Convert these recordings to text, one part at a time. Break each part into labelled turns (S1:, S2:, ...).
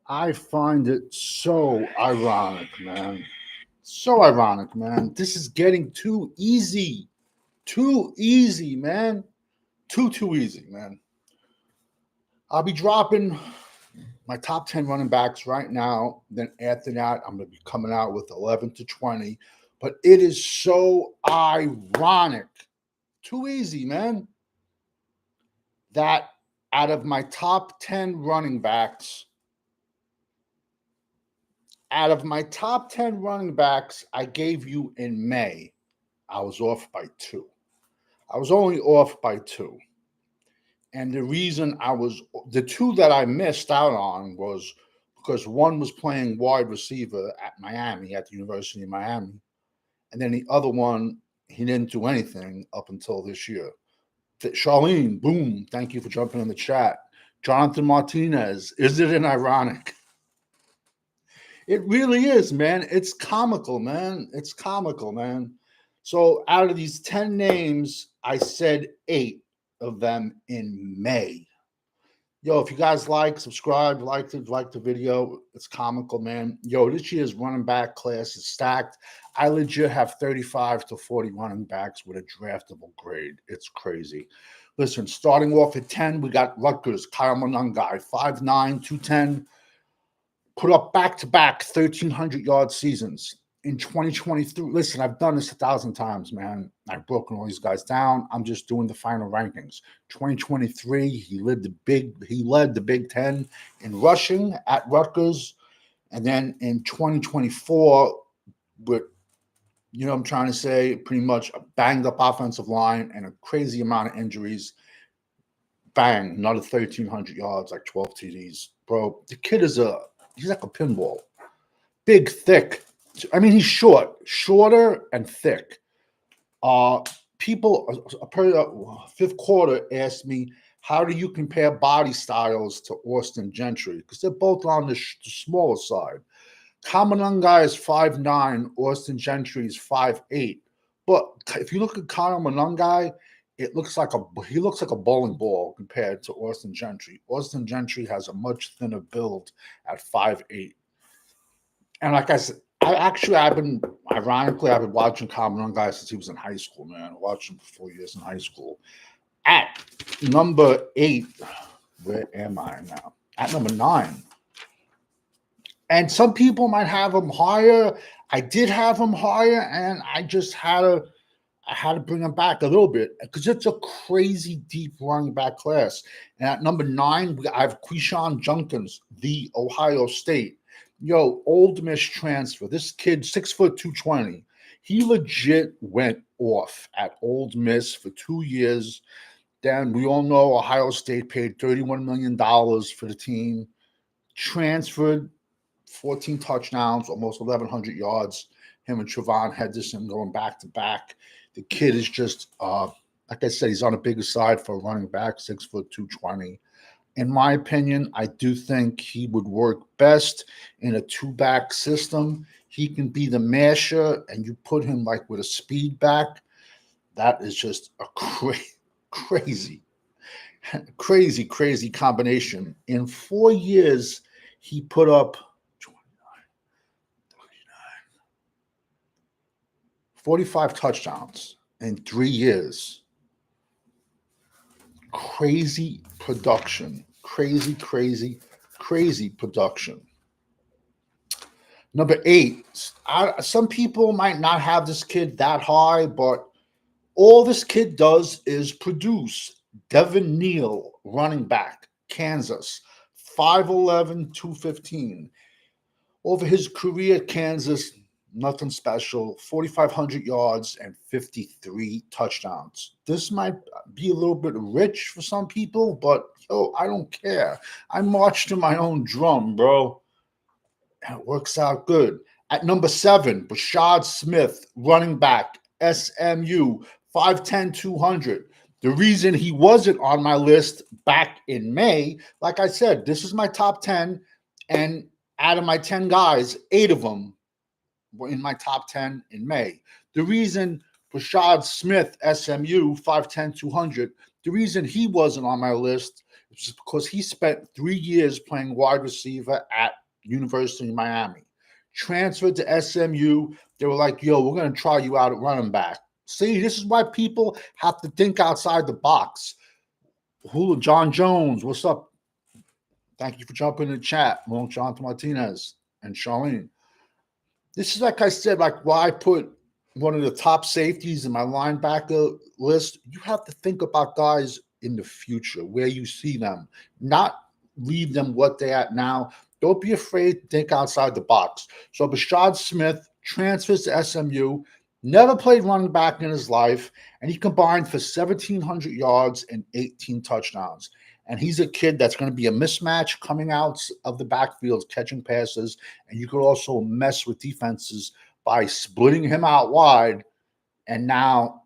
S1: I find it so ironic, man. So ironic, man. This is getting too easy. Too easy, man. Too easy, man. I'll be dropping my top 10 running backs right now. Then after that, I'm going to be coming out with 11 to 20. But it is so ironic. Too easy, man. That out of my top 10 running backs, I gave you in May, I was off by two. I was only off by two. And the reason the two that I missed out on was because one was playing wide receiver at Miami, at the University of Miami. And then the other one, he didn't do anything up until this year. Charlene, boom, thank you for jumping in the chat. Jonathan Martinez, is it an ironic? It really is, man. It's comical, man. It's comical, man. So out of these 10 names, I said 8 of them in May. Yo, if you guys subscribe, like the video. It's comical, man. Yo, this year's running back class is stacked. I legit have 35 to 40 running backs with a draftable grade. It's crazy. Listen, starting off at 10, we got Rutgers, Kyle Monangai, 5'9", 210. Put up back-to-back 1,300-yard seasons. In 2023, listen, I've done this 1,000 times, man. I've broken all these guys down. I'm just doing the final rankings. 2023, he led the Big Ten in rushing at Rutgers. And then in 2024, with, I'm trying to say, pretty much a banged-up offensive line and a crazy amount of injuries, bang, another 1,300 yards, like 12 TDs. Bro, the kid he's like a pinball. Big, thick. I mean, he's shorter and thick. Fifth quarter asked me, how do you compare body styles to Austin Gentry? Because they're both on the smaller side. Kamanungai is 5'9", Austin Gentry is 5'8". But if you look at Kyle Monangai, he looks like a bowling ball compared to Austin Gentry. Austin Gentry has a much thinner build at 5'8". And like I said, I've been watching Kyle Monangai since he was in high school, man. I watched him for 4 years in high school. At number 8, where am I now? At number 9. And some people might have him higher. I did have him higher, and I just had to bring him back a little bit because it's a crazy deep running back class. And at number 9, I have Quishon Junkins, the Ohio State. Yo, Old Miss transfer. This kid, 6', 220. He legit went off at Old Miss for 2 years. Then we all know Ohio State paid $31 million for the team. Transferred, 14 touchdowns, almost 1,100 yards. Him and Trevon Henderson going back to back. The kid is just, like I said, he's on the bigger side for a running back, 6', 220. In my opinion, I do think he would work best in a 2-back system. He can be the masher, and you put him like with a speed back. That is just a crazy combination. In 4 years, he put up 45 touchdowns in 3 years. Crazy production. Crazy production. Number 8. Some people might not have this kid that high, but all this kid does is produce. Devin Neal, running back, Kansas, 5'11", 215. Over his career at Kansas, nothing special, 4,500 yards and 53 touchdowns. This might be a little bit rich for some people, but yo, I don't care. I march to my own drum, bro. And it works out good. At number 7, Brashad Smith, running back, SMU, 5'10", 200. The reason he wasn't on my list back in May, like I said, this is my top 10, and out of my 10 guys, 8 of them were in my top 10 in May. The reason Brashad Smith, SMU, 5'10", 200, the reason he wasn't on my list is just because he spent 3 years playing wide receiver at University of Miami. Transferred to SMU. They were like, yo, we're going to try you out at running back. See, this is why people have to think outside the box. John Jones, what's up? Thank you for jumping in the chat. Long John Martinez and Charlene. This is, like I said, like why I put one of the top safeties in my linebacker list. You have to think about guys in the future, where you see them, not leave them what they're at now. Don't be afraid to think outside the box. So Brashad Smith transfers to SMU, never played running back in his life, and he combined for 1,700 yards and 18 touchdowns. And he's a kid that's going to be a mismatch coming out of the backfield, catching passes, and you could also mess with defenses by splitting him out wide, and now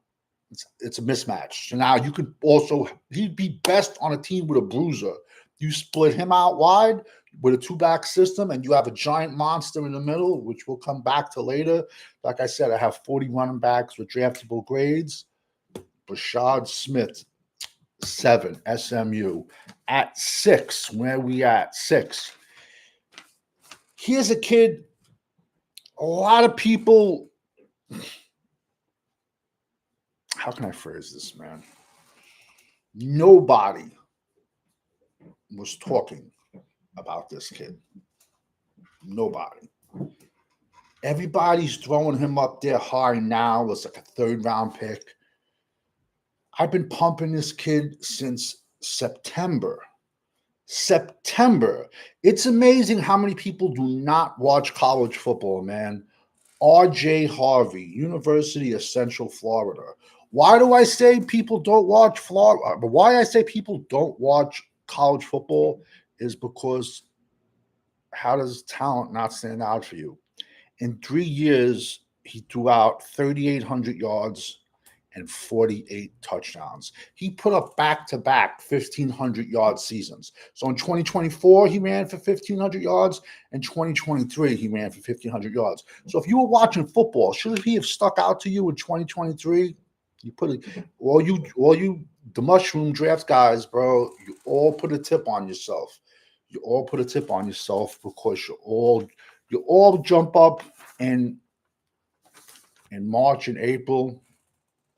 S1: it's a mismatch. So now you could also, he'd be best on a team with a bruiser. You split him out wide with a two-back system, and you have a giant monster in the middle, which we'll come back to later. Like I said, I have 40 running backs with draftable grades. Brashad Smith, 7, SMU. At 6, where we at? 6. Here's a kid, a lot of people, how can I phrase this, man? Nobody was talking about this kid. Nobody. Everybody's throwing him up there high now. It's like a 3rd-round pick. I've been pumping this kid since September. It's amazing how many people do not watch college football, man. R.J. Harvey, University of Central Florida. Why do I say people don't watch Florida? But why I say people don't watch college football is because how does talent not stand out for you? In 3 years, he threw out 3,800 yards and 48 touchdowns. He put up back-to-back 1,500-yard seasons. So in 2024, he ran for 1,500 yards. In 2023, he ran for 1,500 yards. So if you were watching football, should he have stuck out to you in 2023? You put it, all you the mushroom draft guys, bro, you all put a tip on yourself. You all put a tip on yourself because you all jump up in March and April.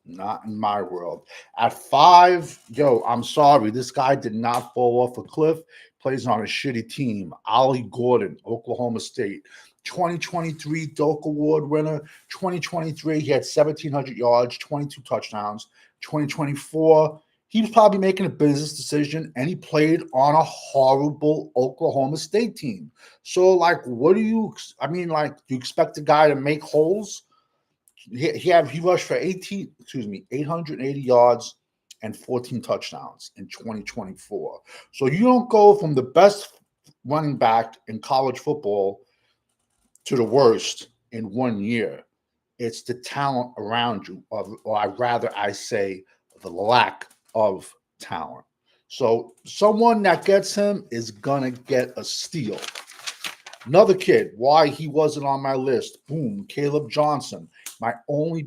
S1: Not in my world. At 5, yo, I'm sorry. This guy did not fall off a cliff. Plays on a shitty team. Ollie Gordon, Oklahoma State. 2023 Doak Award winner. 2023, he had 1,700 yards, 22 touchdowns. 2024, he was probably making a business decision, and he played on a horrible Oklahoma State team. So, like, what do you – I mean, like, do you expect the guy to make holes? He rushed for 880 yards and 14 touchdowns in 2024. So you don't go from the best running back in college football to the worst in 1 year. It's the talent around you, or I'd rather I say the lack of talent. So someone that gets him is gonna get a steal. Another kid, why he wasn't on my list. Boom, Caleb Johnson. My only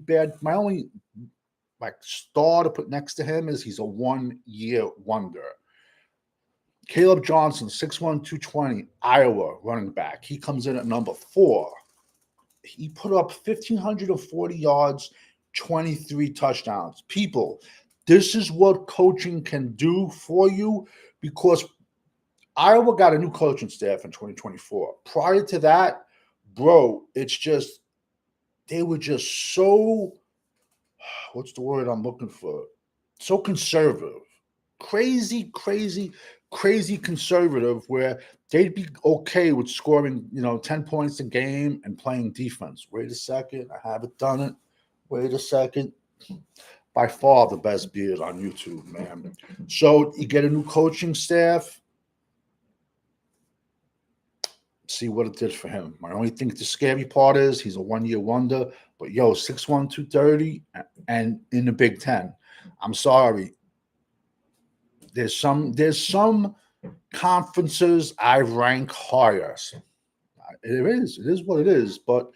S1: star to put next to him is he's a 1-year wonder. Caleb Johnson, 6'1", 220, Iowa running back. He comes in at number 4. He put up 1,540 yards, 23 touchdowns. People, this is what coaching can do for you, because Iowa got a new coaching staff in 2024. Prior to that, bro, it's just they were just so, what's the word I'm looking for? So conservative. Crazy conservative, where they'd be okay with scoring, 10 points a game and playing defense. Wait a second, I haven't done it. Wait a second. By far the best beard on YouTube, man. So you get a new coaching staff. See what it did for him. I only think the scary part is he's a 1-year wonder. But, 6'1", 230, and in the Big Ten. I'm sorry. There's some conferences I rank higher. It is what it is. But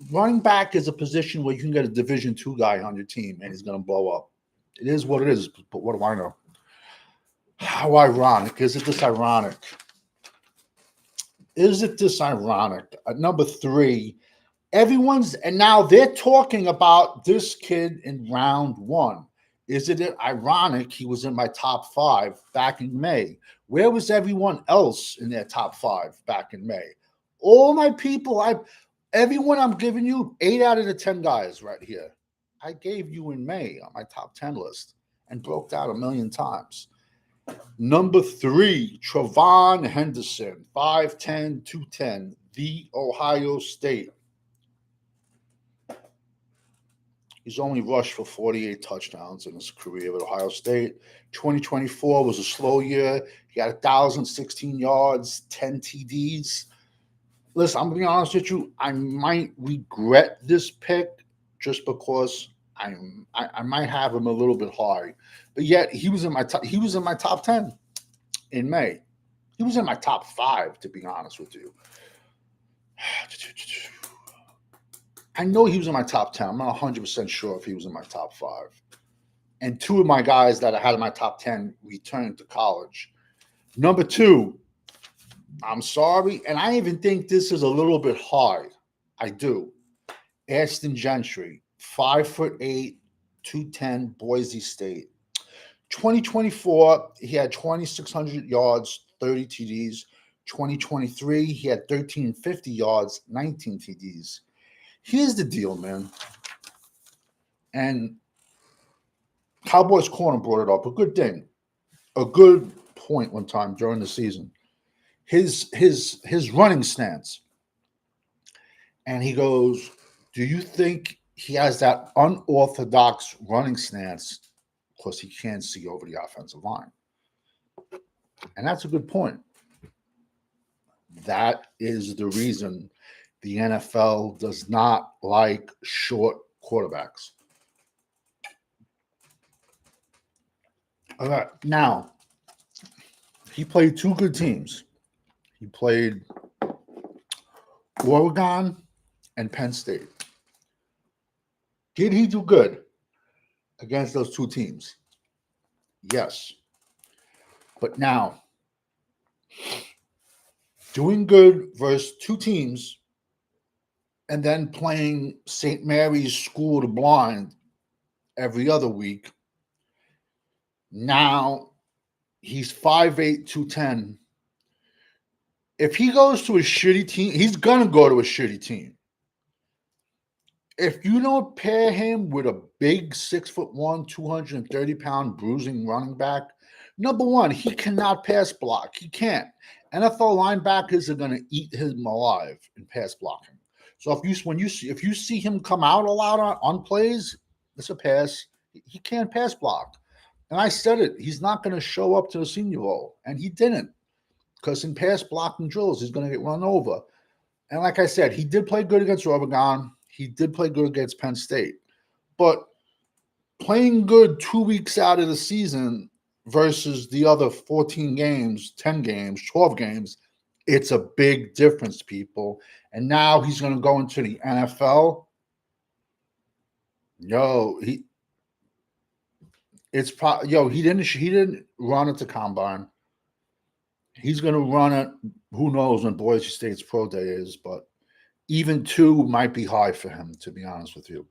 S1: running back is a position where you can get a Division II guy on your team, and he's going to blow up. It is what it is. But what do I know? How ironic. Is it this ironic? Is it this ironic? At number 3, and now they're talking about this kid in round 1. Is it ironic he was in my top 5 back in May? Where was everyone else in their top 5 back in May? All my people, everyone I'm giving you, 8 out of the 10 guys right here, I gave you in May on my top 10 list and broke down a million times. Number 3, Trevon Henderson, 5'10", 210, The Ohio State. He's only rushed for 48 touchdowns in his career at Ohio State. 2024 was a slow year. He had 1,016 yards, 10 TDs. Listen, I'm going to be honest with you. I might regret this pick just because I might have him a little bit high. But yet he was in my top 10 in May. He was in my top 5, to be honest with you. I know he was in my top 10. I'm not 100% sure if he was in my top 5. And 2 of my guys that I had in my top 10 returned to college. Number 2, I'm sorry, and I even think this is a little bit high. I do. Ashton Gentry, 5'8", 210, Boise State. 2024, he had 2,600 yards, 30 TDs. 2023, he had 1,350 yards, 19 TDs. Here's the deal, man. And Cowboys Corner brought it up. A good thing. A good point one time during the season. His running stance. And he goes, do you think he has that unorthodox running stance because he can't see over the offensive line? And that's a good point. That is the reason the NFL does not like short quarterbacks. All right. Now, he played 2 good teams. He played Oregon and Penn State. Did he do good against those 2 teams? Yes. But now, doing good versus 2 teams and then playing St. Mary's School of the Blind every other week, now he's 5'8", 210. If he goes to a shitty team, he's going to go to a shitty team. If you don't pair him with a big 6'1", 230-pound bruising running back, number one, he cannot pass block. He can't. NFL linebackers are going to eat him alive in pass blocking. So if you see him come out a lot on plays, it's a pass. He can't pass block. And I said it. He's not going to show up to the Senior Bowl, and he didn't, because in pass blocking drills, he's going to get run over. And like I said, he did play good against Oregon. He did play good against Penn State. But playing good 2 weeks out of the season versus the other 14 games, 10 games, 12 games, it's a big difference, people. And now he's going to go into the NFL. He didn't run it to combine. He's going to run it. Who knows when Boise State's pro day is, but even 2 might be high for him, to be honest with you.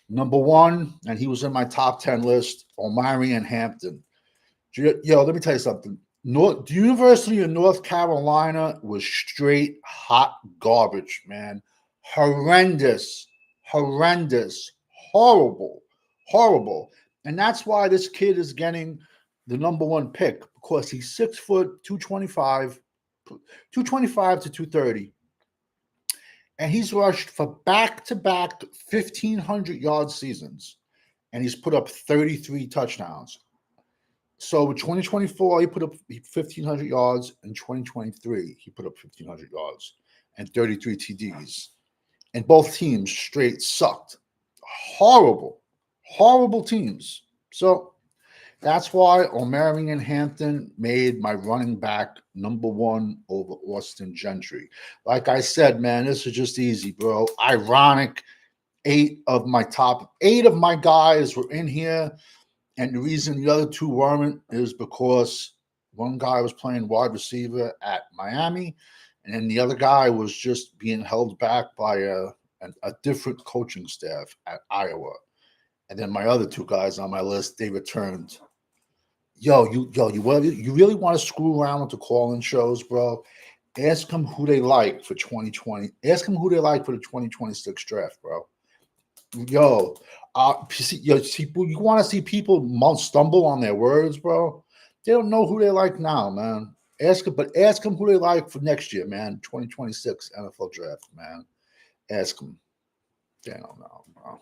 S1: Number 1, and he was in my top 10 list, Omarion Hampton. Let me tell you something. The University of North Carolina was straight hot garbage, man. Horrendous, horrible. And that's why this kid is getting the number 1 pick, because he's 6 foot, 225 to 230. And he's rushed for back-to-back 1,500-yard seasons. And he's put up 33 touchdowns. So in 2024, he put up 1,500 yards. In 2023, he put up 1,500 yards and 33 TDs. And both teams straight sucked. Horrible teams. So that's why Omarion Hampton made my running back number 1 over Ashton Gentry. Like I said, man, this is just easy, bro. Ironic. 8 of my guys were in here. And the reason the other 2 weren't is because One guy was playing wide receiver at Miami, and then the other guy was just being held back by a different coaching staff at Iowa. And then my other two guys on my list, they returned. You really want to screw around with the call-in shows, bro? Ask them who they like for 2020. Ask them who they like for the 2026 draft, bro. You want to see people stumble on their words, bro? They don't know who they like now, man. Ask them who they like for next year, man. 2026 NFL draft, man. Ask them. They don't know, bro.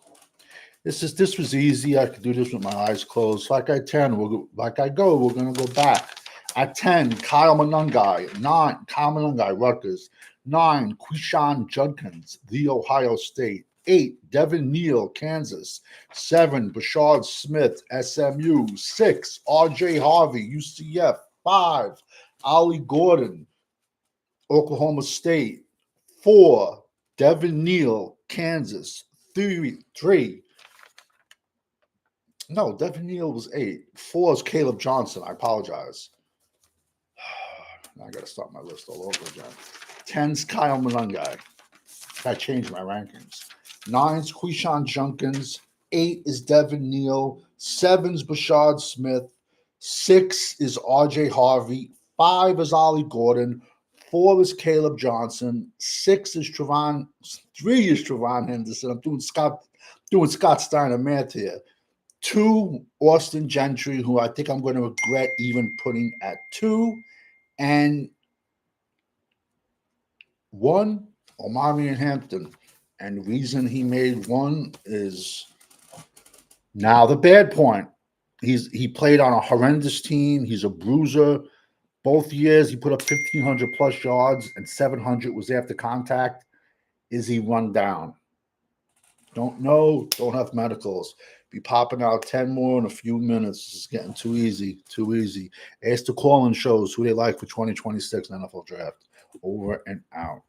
S1: This was easy. I could do this with my eyes closed. Like I go, we're gonna go back. At 10, Kyle Monangai. 9, Kyle Monangai, Rutgers. 9, Quishon Judkins, The Ohio State. 8, Devin Neal, Kansas. 7, Bashard Smith, SMU. 6, RJ Harvey, UCF. 5, Ollie Gordon, Oklahoma State. 4, Devin Neal, Kansas. 3. No, Devin Neal was 8. 4 is Caleb Johnson. I apologize. Now I got to start my list all over again. 10's Kyle Monangai. I changed my rankings. 9's Quishon Judkins. 8 is Devin Neal. 7's Bashard Smith. 6 is RJ Harvey. 5 is Ollie Gordon. 4 is Caleb Johnson. 6 is 3 is Trevon Henderson. I'm doing Scott Steiner math here. 2, Austin Gentry, who I think I'm going to regret even putting at 2. And 1, Omarion Hampton. And the reason he made 1 is now the bad point. He played on a horrendous team. He's a bruiser. Both years he put up 1,500 plus yards and 700 was after contact. Is he run down? Don't know. Don't have medicals. Be popping out 10 more in a few minutes. This is getting too easy. Too easy. Ask the call-in shows who they like for 2026 NFL draft. Over and out.